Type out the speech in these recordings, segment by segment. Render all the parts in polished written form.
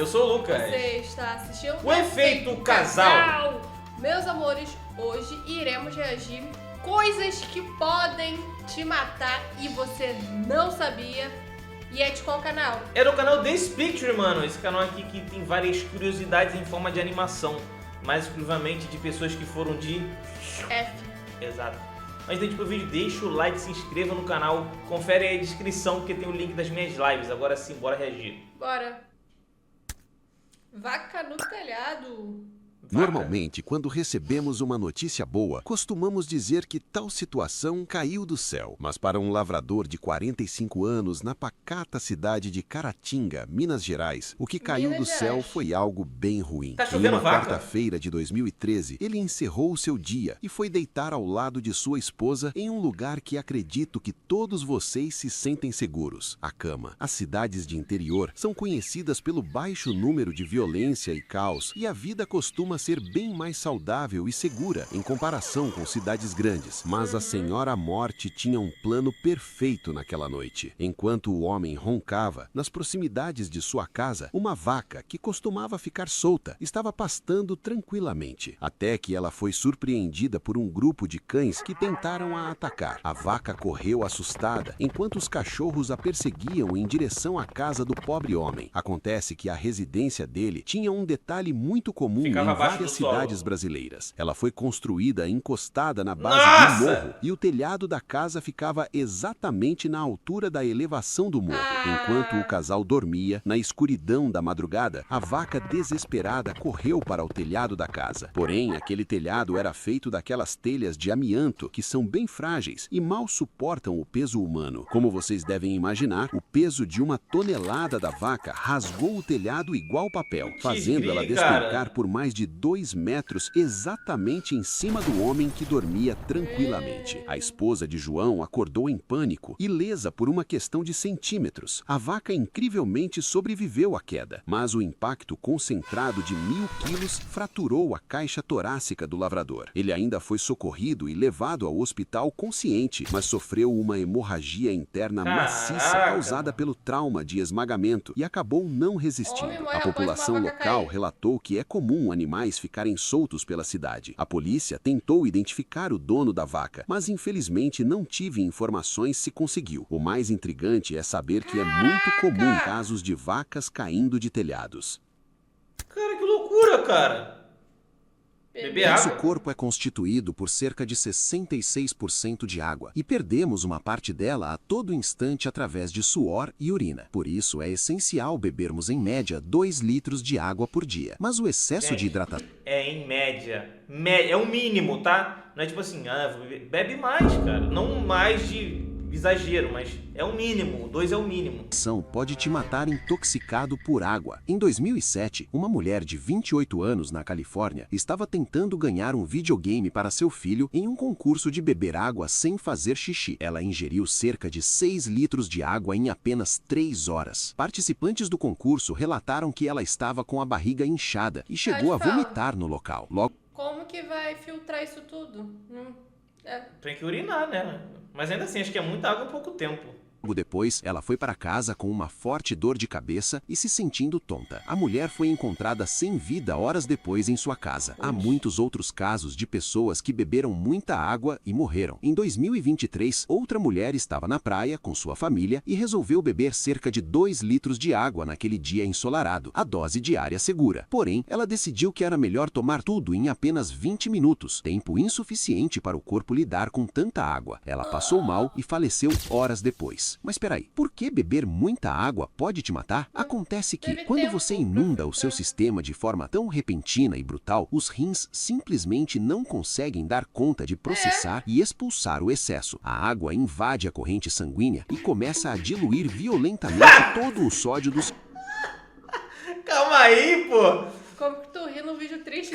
Eu sou o Lucas. Você está assistindo O Efeito Casal. Meus amores, hoje iremos reagir coisas que podem te matar e você não sabia. E é de qual canal? É do canal This Picture, mano. Esse canal aqui que tem várias curiosidades em forma de animação. Mais exclusivamente de pessoas que foram de... F. Exato. Antes de ir pro vídeo, deixa o like, se inscreva no canal. Confere aí a descrição porque tem o link das minhas lives. Agora sim, bora reagir. Bora. Vaca no telhado. Normalmente, quando recebemos uma notícia boa, costumamos dizer que tal situação caiu do céu. Mas para um lavrador de 45 anos na pacata cidade de Caratinga, Minas Gerais, o que caiu do céu foi algo bem ruim. Tá Em chovendo uma vaca? quarta-feira de 2013, ele encerrou o seu dia e foi deitar ao lado de sua esposa em um lugar que acredito que todos vocês se sentem seguros: a cama. As cidades de interior são conhecidas pelo baixo número de violência e caos, e a vida costuma ser bem mais saudável e segura em comparação com cidades grandes. Mas a Senhora Morte tinha um plano perfeito naquela noite. Enquanto o homem roncava, nas proximidades de sua casa, uma vaca, que costumava ficar solta, estava pastando tranquilamente, até que ela foi surpreendida por um grupo de cães que tentaram a atacar. A vaca correu assustada, enquanto os cachorros a perseguiam em direção à casa do pobre homem. Acontece que a residência dele tinha um detalhe muito comum Ficava em abaixo várias do solo. cidades brasileiras. Ela foi construída encostada na base de um morro, e o telhado da casa ficava exatamente na altura da elevação do morro. Enquanto o casal dormia, na escuridão da madrugada, a vaca desesperada correu para o telhado da casa. Porém, aquele telhado era feito daquelas telhas de amianto que são bem frágeis e mal suportam o peso humano. Como vocês devem imaginar, o peso de 1 tonelada da vaca rasgou o telhado igual papel, fazendo ela despencar por mais de 2 metros exatamente em cima do homem que dormia tranquilamente. A esposa de João acordou em pânico, ilesa por uma questão de centímetros. A vaca incrivelmente sobreviveu à queda, mas o impacto concentrado de 1000 quilos fraturou a caixa torácica do lavrador. Ele ainda foi socorrido e levado ao hospital consciente, mas sofreu uma hemorragia interna maciça causada pelo trauma de esmagamento e acabou não resistindo. A população local relatou que é comum animais ficarem soltos pela cidade. A polícia tentou identificar o dono da vaca, mas infelizmente não tive informações se conseguiu. O mais intrigante é saber que é muito comum casos de vacas caindo de telhados. Cara, que loucura, cara. Beber Nosso água. corpo é constituído por cerca de 66% de água, e perdemos uma parte dela a todo instante através de suor e urina. Por isso, é essencial bebermos em média 2 litros de água por dia. Mas o excesso de hidratação É em média. É o mínimo, tá? Não é tipo assim, bebe mais, cara. Não mais de exagero, mas é o mínimo. 2 é o mínimo. pode te matar intoxicado por água. Em 2007, uma mulher de 28 anos na Califórnia estava tentando ganhar um videogame para seu filho em um concurso de beber água sem fazer xixi. Ela ingeriu cerca de 6 litros de água em apenas 3 horas. Participantes do concurso relataram que ela estava com a barriga inchada e chegou a vomitar no local. Logo, Como que vai filtrar isso tudo? Tem que urinar, né? Mas ainda assim, acho que é muita água em pouco tempo. depois, ela foi para casa com uma forte dor de cabeça e se sentindo tonta. A mulher foi encontrada sem vida horas depois em sua casa. Há muitos outros casos de pessoas que beberam muita água e morreram. Em 2023, outra mulher estava na praia com sua família e resolveu beber cerca de 2 litros de água naquele dia ensolarado, a dose diária segura. Porém, ela decidiu que era melhor tomar tudo em apenas 20 minutos, tempo insuficiente para o corpo lidar com tanta água. Ela passou mal e faleceu horas depois. Mas peraí, por que beber muita água pode te matar? Acontece que, quando você inunda o seu sistema de forma tão repentina e brutal, os rins simplesmente não conseguem dar conta de processar e expulsar o excesso. A água invade a corrente sanguínea e começa a diluir violentamente todo o sódio dos... Calma aí, pô. Como que tu ri num vídeo triste?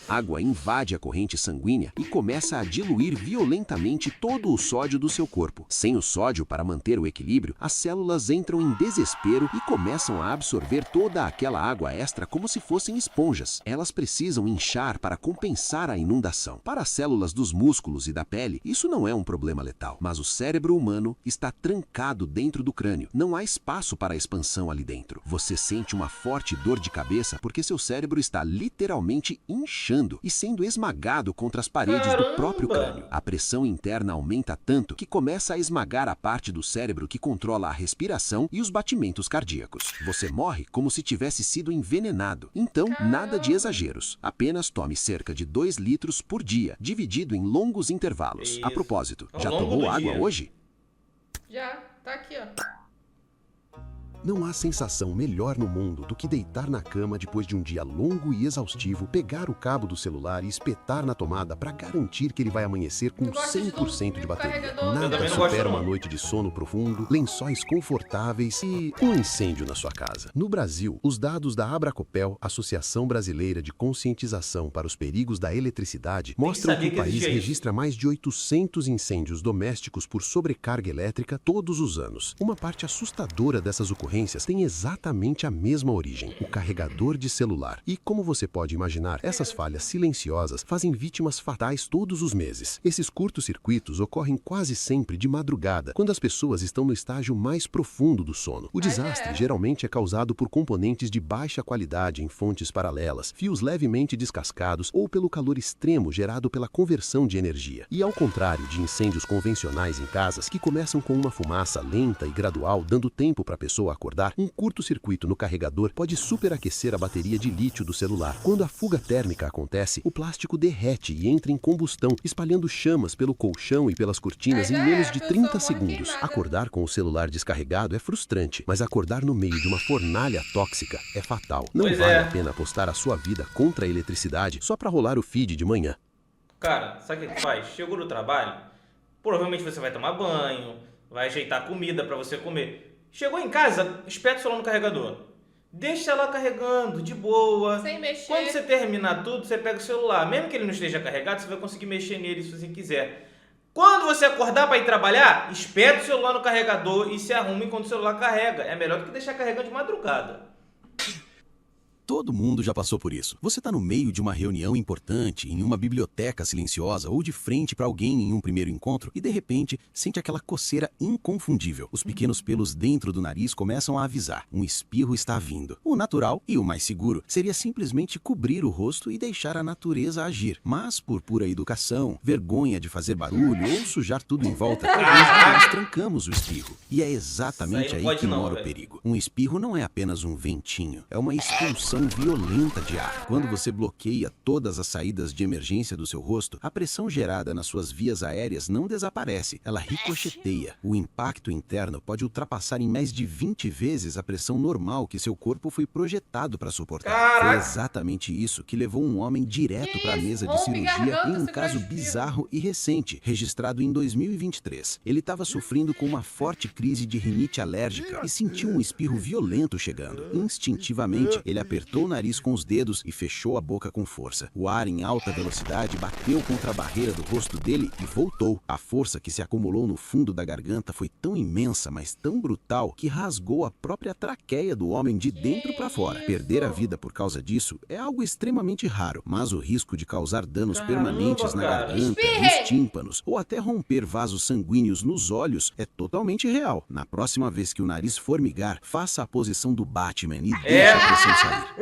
água invade a corrente sanguínea e começa a diluir violentamente todo o sódio do seu corpo. Sem o sódio para manter o equilíbrio, as células entram em desespero e começam a absorver toda aquela água extra como se fossem esponjas. Elas precisam inchar para compensar a inundação. Para as células dos músculos e da pele, isso não é um problema letal, mas o cérebro humano está trancado dentro do crânio. Não há espaço para a expansão ali dentro. Você sente uma forte dor de cabeça porque seu cérebro está literalmente inchando e sendo esmagado contra as paredes do próprio crânio. A pressão interna aumenta tanto que começa a esmagar a parte do cérebro que controla a respiração e os batimentos cardíacos. Você morre como se tivesse sido envenenado. Então, nada de exageros. Apenas tome cerca de 2 litros por dia, dividido em longos intervalos. Isso. A propósito, Ao já longo tomou do água dia. hoje? Já, tá aqui, ó. Não há sensação melhor no mundo do que deitar na cama depois de um dia longo e exaustivo, pegar o cabo do celular e espetar na tomada para garantir que ele vai amanhecer com Eu gosto 100% de do bateria. carregador. Eu Nada também não gosto, supera não. uma noite de sono profundo, lençóis confortáveis e um incêndio na sua casa. No Brasil, os dados da Abracopel, Associação Brasileira de Conscientização para os Perigos da Eletricidade, mostram que sabia o que país existia isso. registra mais de 800 incêndios domésticos por sobrecarga elétrica todos os anos. Uma parte assustadora dessas ocorrências tem exatamente a mesma origem, o carregador de celular. E como você pode imaginar, essas falhas silenciosas fazem vítimas fatais todos os meses. Esses curtos-circuitos ocorrem quase sempre de madrugada, quando as pessoas estão no estágio mais profundo do sono. O desastre geralmente é causado por componentes de baixa qualidade em fontes paralelas, fios levemente descascados ou pelo calor extremo gerado pela conversão de energia. E ao contrário de incêndios convencionais em casas, que começam com uma fumaça lenta e gradual, dando tempo para a pessoa acordar, um curto-circuito no carregador pode superaquecer a bateria de lítio do celular. Quando a fuga térmica acontece, o plástico derrete e entra em combustão, espalhando chamas pelo colchão e pelas cortinas em menos de 30 segundos. Acordar com o celular descarregado é frustrante, mas acordar no meio de uma fornalha tóxica é fatal. Não Pois vale é. a pena apostar a sua vida contra a eletricidade só para rolar o feed de manhã. Cara, sabe o que faz? Chegou no trabalho, provavelmente você vai tomar banho, vai ajeitar a comida pra você comer. Chegou em casa, espeta o celular no carregador. Deixa lá carregando, de boa. Sem mexer. Quando você terminar tudo, você pega o celular. Mesmo que ele não esteja carregado, você vai conseguir mexer nele se você quiser. Quando você acordar para ir trabalhar, espeta o celular no carregador e se arruma enquanto o celular carrega. É melhor do que deixar carregando de madrugada. Todo mundo já passou por isso. Você está no meio de uma reunião importante, em uma biblioteca silenciosa ou de frente para alguém em um primeiro encontro e de repente sente aquela coceira inconfundível. Os pequenos pelos dentro do nariz começam a avisar. Um espirro está vindo. O natural e o mais seguro seria simplesmente cobrir o rosto e deixar a natureza agir. Mas por pura educação, vergonha de fazer barulho ou sujar tudo em volta, nós trancamos o espirro. E é exatamente Isso aí aí não pode que não, mora o velho. perigo. Um espirro não é apenas um ventinho, é uma expulsão violenta de ar. Quando você bloqueia todas as saídas de emergência do seu rosto, a pressão gerada nas suas vias aéreas não desaparece, ela ricocheteia. O impacto interno pode ultrapassar em mais de 20 vezes a pressão normal que seu corpo foi projetado para suportar. Caraca! Foi exatamente isso que levou um homem direto para a mesa de Rompe cirurgia garganta, em um você caso respira. bizarro e recente, registrado em 2023. Ele estava sofrendo com uma forte crise de rinite alérgica e sentiu um espirro violento chegando. Instintivamente, ele apertou o nariz com os dedos e fechou a boca com força. O ar em alta velocidade bateu contra a barreira do rosto dele e voltou. A força que se acumulou no fundo da garganta foi tão imensa, mas tão brutal, que rasgou a própria traqueia do homem de dentro para fora. Perder a vida por causa disso é algo extremamente raro, mas o risco de causar danos Caramba, permanentes na cara. garganta, Espirre! nos tímpanos ou até romper vasos sanguíneos nos olhos é totalmente real. Na próxima vez que o nariz formigar, faça a posição do Batman e deixe a pressão sair.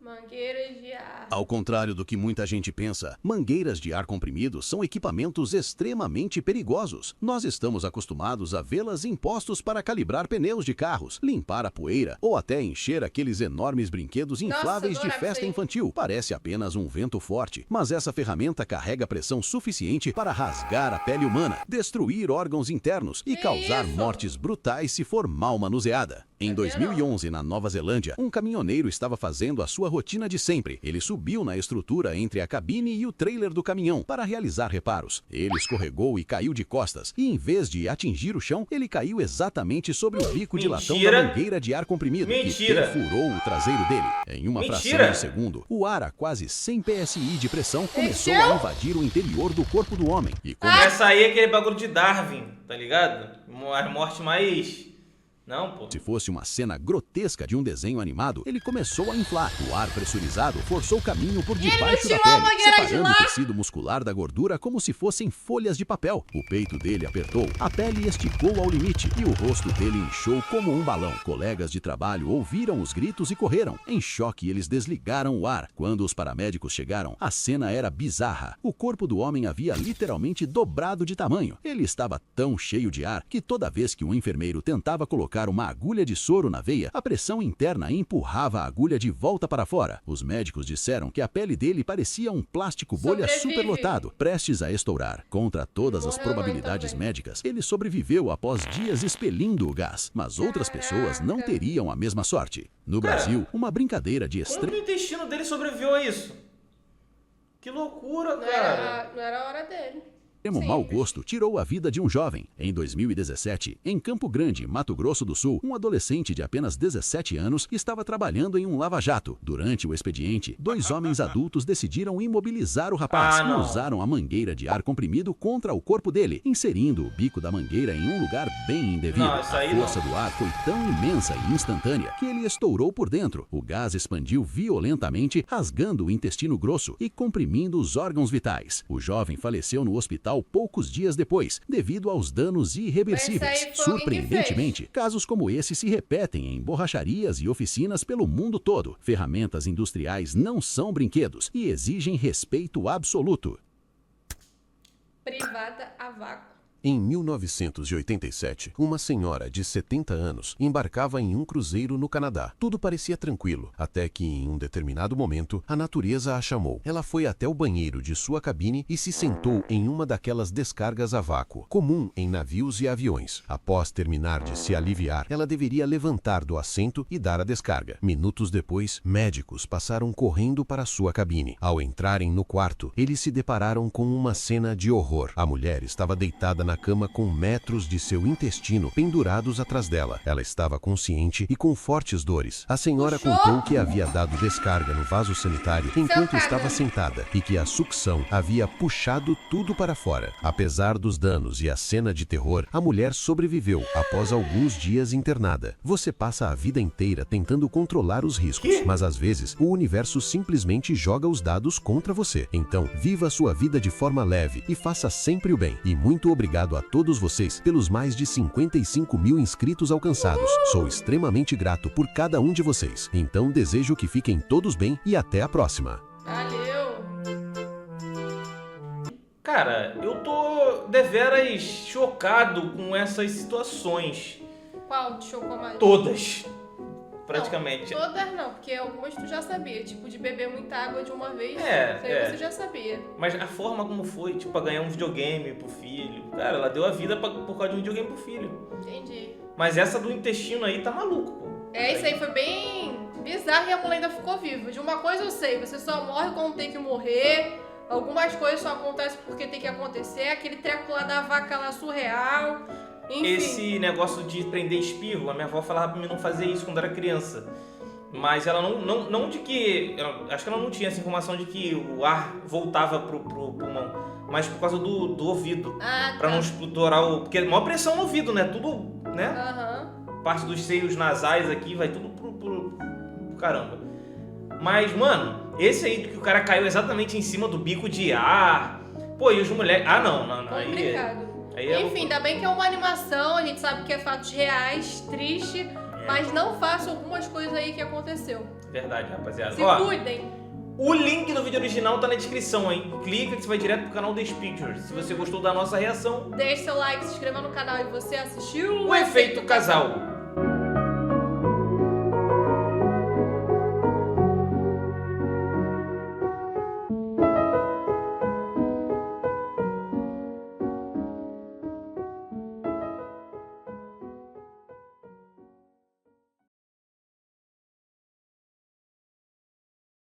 Mangueiras de ar. Ao contrário do que muita gente pensa, mangueiras de ar comprimido são equipamentos extremamente perigosos. Nós estamos acostumados a vê-las em postos para calibrar pneus de carros, limpar a poeira ou até encher aqueles enormes brinquedos infláveis de adorava festa isso aí. infantil. Parece apenas um vento forte, mas essa ferramenta carrega pressão suficiente para rasgar a pele humana, destruir órgãos internos e Que causar isso? mortes brutais se for mal manuseada. Em Sabia não. 2011, na Nova Zelândia, um caminhoneiro estava fazendo a sua rotina de sempre. Ele subiu subiu na estrutura entre a cabine e o trailer do caminhão para realizar reparos. Ele escorregou e caiu de costas, e em vez de atingir o chão, ele caiu exatamente sobre o bico de latão da mangueira de ar comprimido, que perfurou o traseiro dele. Em uma fração de segundo, o ar a quase 100 psi de pressão começou a invadir o interior do corpo do homem. E Essa aí é aquele bagulho de Darwin, tá ligado? A morte mais... Não, pô. Se fosse uma cena grotesca de um desenho animado, ele começou a inflar. O ar pressurizado forçou o caminho por debaixo da pele, separando o tecido muscular da gordura como se fossem folhas de papel. O peito dele apertou, a pele esticou ao limite e o rosto dele inchou como um balão. Colegas de trabalho ouviram os gritos e correram. Em choque, eles desligaram o ar. Quando os paramédicos chegaram, a cena era bizarra. O corpo do homem havia literalmente dobrado de tamanho. Ele estava tão cheio de ar que toda vez que um enfermeiro tentava colocar uma agulha de soro na veia, a pressão interna empurrava a agulha de volta para fora. Os médicos disseram que a pele dele parecia um plástico bolha superlotado, prestes a estourar. Contra todas as probabilidades médicas, ele sobreviveu após dias expelindo o gás, mas outras pessoas não teriam a mesma sorte. No Brasil, uma brincadeira de Como que o intestino dele sobreviveu a isso? Que loucura, cara. Não era a hora dele. extremo mau gosto tirou a vida de um jovem. Em 2017, em Campo Grande, Mato Grosso do Sul, um adolescente de apenas 17 anos estava trabalhando em um lava-jato. Durante o expediente, 2 homens adultos decidiram imobilizar o rapaz e usaram a mangueira de ar comprimido contra o corpo dele, inserindo o bico da mangueira em um lugar bem indevido. A força do ar foi tão imensa e instantânea que ele estourou por dentro. O gás expandiu violentamente, rasgando o intestino grosso e comprimindo os órgãos vitais. O jovem faleceu no hospital poucos dias depois, devido aos danos irreversíveis. Surpreendentemente, casos como esse se repetem em borracharias e oficinas pelo mundo todo. Ferramentas industriais não são brinquedos e exigem respeito absoluto. Privada a vácuo. Em 1987, uma senhora de 70 anos embarcava em um cruzeiro no Canadá. Tudo parecia tranquilo, até que em um determinado momento, a natureza a chamou. Ela foi até o banheiro de sua cabine e se sentou em uma daquelas descargas a vácuo, comum em navios e aviões. Após terminar de se aliviar, ela deveria levantar do assento e dar a descarga. Minutos depois, médicos passaram correndo para sua cabine. Ao entrarem no quarto, eles se depararam com uma cena de horror. A mulher estava deitada na cama com metros de seu intestino pendurados atrás dela. Ela estava consciente e com fortes dores. A senhora contou que havia dado descarga no vaso sanitário enquanto estava sentada e que a sucção havia puxado tudo para fora. Apesar dos danos e a cena de terror, a mulher sobreviveu após alguns dias internada. Você passa a vida inteira tentando controlar os riscos, mas às vezes o universo simplesmente joga os dados contra você. Então, viva a sua vida de forma leve e faça sempre o bem. E muito obrigado a todos vocês pelos mais de 55 mil inscritos alcançados. Sou extremamente grato por cada um de vocês. Então desejo que fiquem todos bem e até a próxima. Valeu! Cara, eu tô deveras chocado com essas situações. Qual te chocou mais? Todas. Praticamente. Não, todas não, porque algumas tu já sabia. Tipo, de beber muita água de uma vez, você já sabia. Mas a forma como foi, tipo, pra ganhar um videogame pro filho. Cara, ela deu a vida por causa de um videogame pro filho. Entendi. Mas essa do intestino aí tá maluco, pô. Isso aí foi bem bizarro e a mulher ainda ficou viva. De uma coisa eu sei, você só morre quando tem que morrer. Algumas coisas só acontecem porque tem que acontecer. Aquele treco lá da vaca lá surreal. Enfim. Esse negócio de prender espirro, a minha avó falava pra mim não fazer isso quando era criança. Mas ela não de que... Acho que ela não tinha essa informação de que o ar voltava pro pulmão. Mas por causa do ouvido. Pra não explorar o... Porque é maior pressão no ouvido, né? Tudo, né? Parte dos seios nasais aqui, vai tudo pro caramba. Mas, mano, esse aí que o cara caiu exatamente em cima do bico de ar. Pô, e os moleques... não. Complicado. Aí enfim, ainda bem que é uma animação, a gente sabe que é fatos reais, triste, mas não façam algumas coisas aí que aconteceu. Verdade, rapaziada. Se cuidem. O link do vídeo original tá na descrição, hein? Clica que você vai direto pro canal The Pictures. Se você gostou da nossa reação, deixe seu like, se inscreva no canal e você assistiu o Efeito Casal.